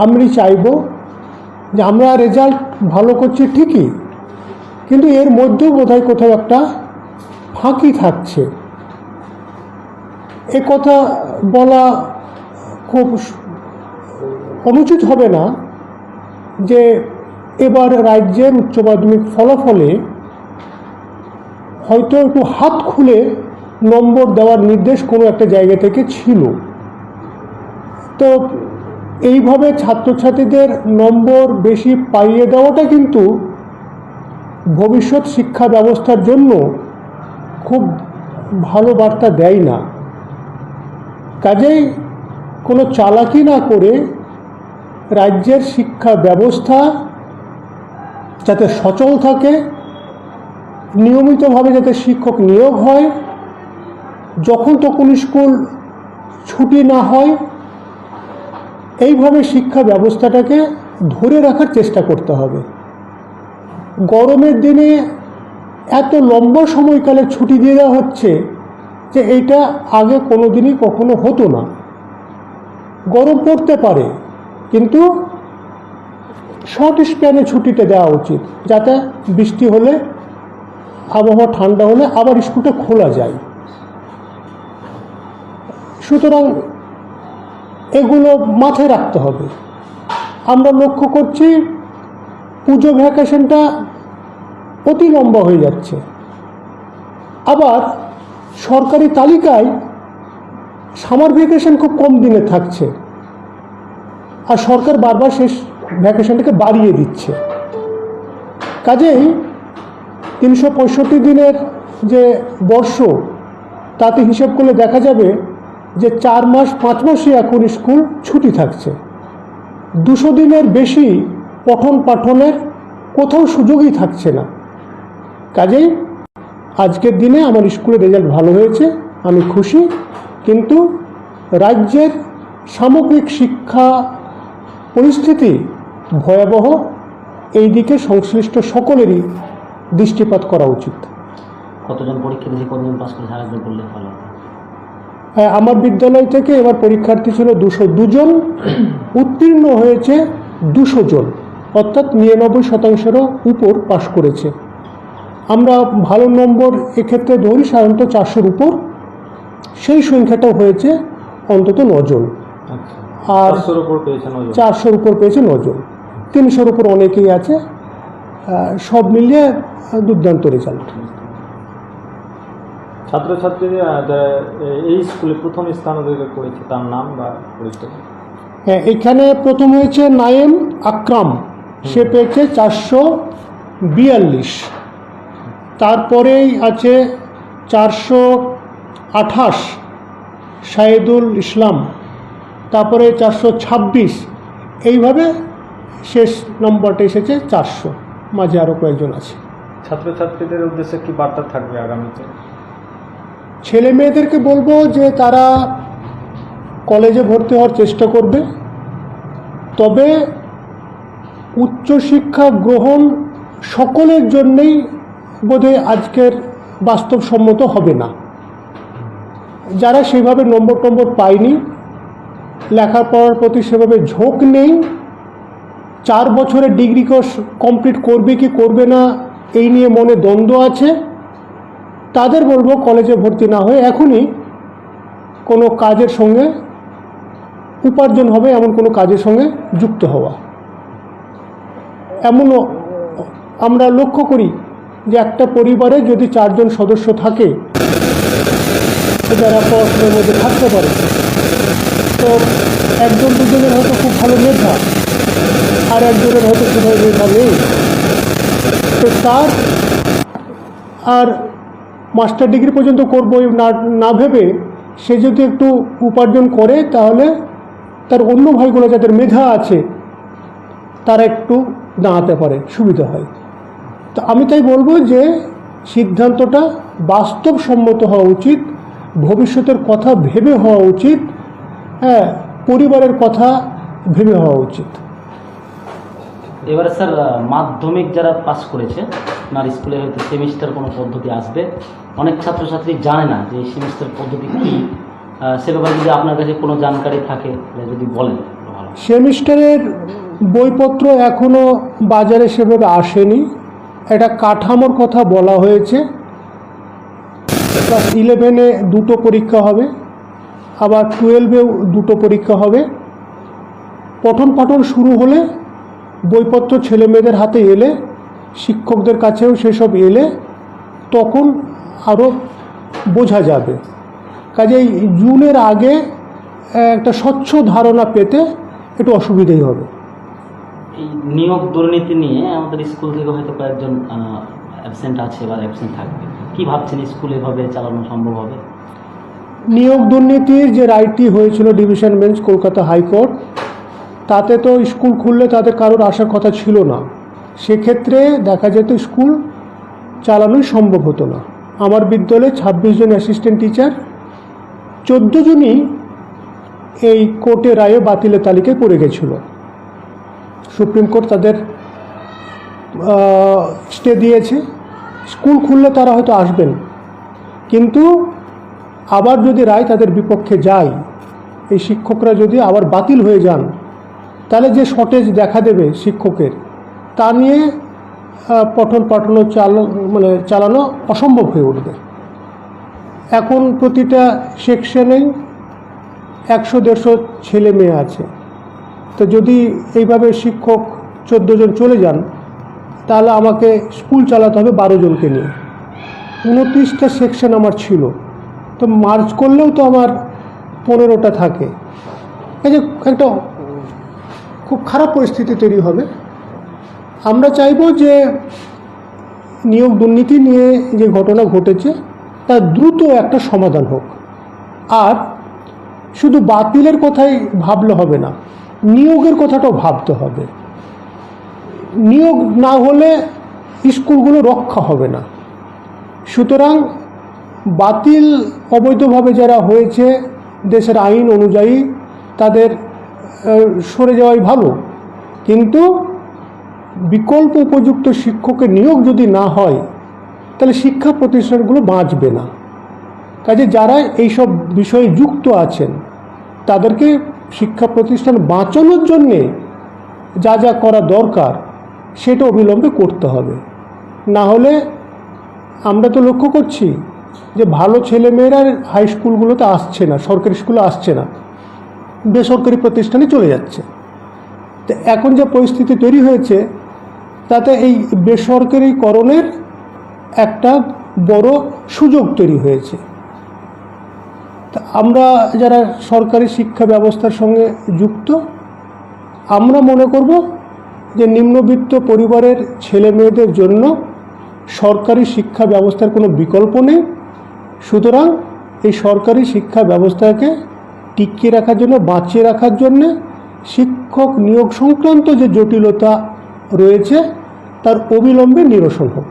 আমি চাইব যে আমরা রেজাল্ট ভালো করছি ঠিকই, কিন্তু এর মধ্যেও বোধহয় কোথাও একটা ফাঁকি থাকছে। এ কথা বলা খুব অনুচিত হবে না যে এবার রাজ্যের উচ্চ মাধ্যমিক ফলাফলে হয়তো একটু হাত খুলে নম্বর দেওয়ার নির্দেশ কোনো একটা জায়গা থেকে ছিল। তো এইভাবে ছাত্রছাত্রীদের নম্বর বেশি পাইয়ে দেওয়াটা কিন্তু ভবিষ্যৎ শিক্ষা ব্যবস্থার জন্য খুব ভালো বার্তা দেয় না। কাজেই কোনো চালাকি না করে রাজ্যের শিক্ষা ব্যবস্থা যাতে সচল থাকে, নিয়মিতভাবে যাতে শিক্ষক নিয়োগ হয়, যখন তখন স্কুল ছুটি না হয়, এইভাবে শিক্ষা ব্যবস্থাটাকে ধরে রাখার চেষ্টা করতে হবে। গরমের দিনে এত লম্বা সময়কালে ছুটি দিয়ে দেওয়া হচ্ছে যে এইটা আগে কোনো দিনই কখনো হতো না। গরম পড়তে পারে, কিন্তু শর্ট স্প্যানে ছুটিটা দেওয়া উচিত, যাতে বৃষ্টি হলে, আবহাওয়া ঠান্ডা হলে আবার স্কুলটা খোলা যায়। সুতরাং এগুলো মাথায় রাখতে হবে। আমরা লক্ষ্য করছি পুজো ভ্যাকেশনটা অতি লম্বা হয়ে যাচ্ছে, আবার সরকারি তালিকায় সামার ভ্যাকেশন খুব কম দিনে থাকছে, আর সরকার বারবার শেষ ভ্যাকেশনটাকে বাড়িয়ে দিচ্ছে। কাজেই 365 দিনের যে বর্ষ, তাতে হিসেব করলে দেখা যাবে যে 4 মাস 5 মাসই এখন স্কুল ছুটি থাকছে। 200 দিনের বেশি পঠন পাঠনের কোথাও সুযোগই থাকছে না। কাজেই আজকের দিনে আমার স্কুলের রেজাল্ট ভালো হয়েছে, আমি খুশি, কিন্তু রাজ্যের সামগ্রিক শিক্ষা পরিস্থিতি ভয়াবহ। এই দিকে সংশ্লিষ্ট সকলেরই দৃষ্টিপাত করা উচিত। কতজন পরীক্ষা দিয়েছে, কতজন পাস করেছে, আরেকজন বললে ভালো। আমার বিদ্যালয় থেকে এবার পরীক্ষার্থী ছিল 202 জন, উত্তীর্ণ হয়েছে 200 জন, অর্থাৎ 99%-এরও উপর পাশ করেছে। আমরা ভালো নম্বর এক্ষেত্রে ধরি সাধারণত 400-র উপর, সেই সংখ্যাটাও হয়েছে অন্তত 9 জন। আর 400-র উপর পেয়েছে 9 জন, 300-র উপর অনেকেই আছে। সব মিলিয়ে দুর্দান্ত রেজাল্ট। ছাত্রছাত্রীদের এই স্কুলে প্রথম স্থান অধিকার করেছে, তার নাম বা পরিচয়? হ্যাঁ, এখানে প্রথম হয়েছে নায়েম আকরাম, সে পেয়েছে 442। তারপরেই আছে 428 শাহিদুল ইসলাম, তারপরে 426, এইভাবে শেষ নম্বরটা এসেছে 400, মাঝে আরও কয়েকজন আছে। ছাত্রছাত্রীদের উদ্দেশ্যে কি বার্তা থাকবে আগামীতে? ছেলে মেয়েদেরকে বলবো যে তারা কলেজে ভর্তি হওয়ার চেষ্টা করবে, তবে উচ্চশিক্ষা গ্রহণ সকলের জন্যেই বোধহয় আজকের বাস্তবসম্মত হবে না। যারা সেভাবে নম্বর পায়নি, লেখাপড়ার প্রতি সেভাবে ঝোঁক নেই, 4 বছরের ডিগ্রি কোর্স কমপ্লিট করবে কি করবে না এই নিয়ে মনে দ্বন্দ্ব আছে, তাদের বলবো কলেজে ভর্তি না হয়ে এখনই কোনো কাজের সঙ্গে, উপার্জন হবে এমন কোনো কাজের সঙ্গে যুক্ত হওয়া। এমনও আমরা লক্ষ্য করি যে একটা পরিবারে যদি 4 জন সদস্য থাকে যারা পড়াশোনার মধ্যে থাকতে পারে, তো 1-2 জনের হয়তো খুব ভালো মেধা, আর একজনের হয়তো খুব ভালো মেধা নেই, তো তার আর মাস্টার ডিগ্রি পর্যন্ত করবো না ভেবে সে যদি একটু উপার্জন করে, তাহলে তার অন্য ভাইগুলো যাদের মেধা আছে তারা একটু দাঁড়াতে পারে, সুবিধা হয়। তো আমি তাই বলবো যে সিদ্ধান্তটা বাস্তবসম্মত হওয়া উচিত, ভবিষ্যতের কথা ভেবে হওয়া উচিত, হ্যাঁ, পরিবারের কথা ভেবে হওয়া উচিত। এবারে স্যার মাধ্যমিক যারা পাস করেছে, আপনার স্কুলে হয়তো সেমিস্টার কোনো পদ্ধতি আসবে, অনেক ছাত্রছাত্রী জানে না যে এই সেমিস্টার পদ্ধতি কী, সে ব্যাপারে যদি আপনার কাছে কোনো জানকারি থাকে যদি বলেন ভালো। সেমিস্টারের বইপত্র এখনও বাজারে সেভাবে আসেনি। একটা কাঠামোর কথা বলা হয়েছে। ক্লাস 11-এ 2টো পরীক্ষা হবে, আবার 12-এও 2টো পরীক্ষা হবে। পঠন পাঠন শুরু হলে, বইপত্র ছেলে মেয়েদের হাতে এলে, শিক্ষকদের কাছেও সেসব এলে তখন আরও বোঝা যাবে। কাজেই জুনের আগে একটা স্বচ্ছ ধারণা পেতে একটু অসুবিধেই হবে। এই নিয়োগ দুর্নীতি নিয়ে আমাদের স্কুল থেকে হয়তো কয়েকজন অ্যাবসেন্ট আছে বা অ্যাবসেন্ট থাকবে, কি ভাবছেন স্কুল এভাবে চালানো সম্ভব হবে? নিয়োগ দুর্নীতির যে রায়টি হয়েছিল ডিভিশন বেঞ্চ কলকাতা হাইকোর্ট, তাতে তো স্কুল খুললে তাদের কারোর আসার কথা ছিল না। সেক্ষেত্রে দেখা যেত স্কুল চালানোই সম্ভব হতো না। আমার বিদ্যালয়ে 26 জন অ্যাসিস্ট্যান্ট টিচার, 14 জনই এই কোর্টের রায়ে বাতিলের তালিকায় পড়ে গেছিল। সুপ্রিম কোর্ট তাদের স্টে দিয়েছে। স্কুল খুললে তারা হয়তো আসবেন, কিন্তু আবার যদি রায় তাদের বিপক্ষে যায়, এই শিক্ষকরা যদি আবার বাতিল হয়ে যান, তাহলে যে শর্টেজ দেখা দেবে শিক্ষকের, তা নিয়ে পঠন পাঠন চালানো অসম্ভব হয়ে উঠবে। এখন প্রতিটা সেকশনেই 100-150 ছেলে মেয়ে আছে। তো যদি এইভাবে শিক্ষক 14 জন চলে যান, তাহলে আমাকে স্কুল চালাতে হবে 12 জনকে নিয়ে। 29টা সেকশন আমার ছিল, তো মার্চ করলেও তো আমার 15টা থাকে। এই যে একটা খুব খারাপ পরিস্থিতি তৈরি হবে। আমরা চাইব যে নিয়োগ দুর্নীতি নিয়ে যে ঘটনা ঘটেছে তার দ্রুত একটা সমাধান হোক। আর শুধু বাতিলের কথাই ভাবলে হবে না, নিয়োগের কথাটাও ভাবতে হবে। নিয়োগ না হলে স্কুলগুলো রক্ষা হবে না। সুতরাং বাতিল অবৈধভাবে যারা হয়েছে, দেশের আইন অনুযায়ী তাদের সরে যাওয়াই ভালো, কিন্তু বিকল্প উপযুক্ত শিক্ষকের নিয়োগ যদি না হয়, তাহলে শিক্ষা প্রতিষ্ঠানগুলো বাঁচবে না। কাজে যারা এইসব বিষয়ে যুক্ত আছেন, তাদেরকে শিক্ষা প্রতিষ্ঠান বাঁচানোর জন্যে যা যা করা দরকার সেটা অবিলম্বে করতে হবে। না হলে আমরা তো লক্ষ্য করছি যে ভালো ছেলেমেয়েরা হাই স্কুলগুলোতে আসছে না, সরকারি স্কুলে আসছে না, বেসরকারি প্রতিষ্ঠানে চলে যাচ্ছে। তো এখন যে পরিস্থিতি তৈরি হয়েছে, তাতে এই বেসরকারিকরণের একটা বড় সুযোগ তৈরি হয়েছে। তা আমরা যারা সরকারি শিক্ষা ব্যবস্থার সঙ্গে যুক্ত, আমরা মনে করব যে নিম্নবিত্ত পরিবারের ছেলে মেয়েদের জন্য সরকারি শিক্ষা ব্যবস্থার কোনো বিকল্প নেই। সুতরাং এই সরকারি শিক্ষা ব্যবস্থাকে টিকিয়ে রাখার জন্য, বাঁচিয়ে রাখার জন্য শিক্ষক নিয়োগ সংক্রান্ত যে জটিলতা রয়েছে তার অবিলম্বে নিরসন হোক।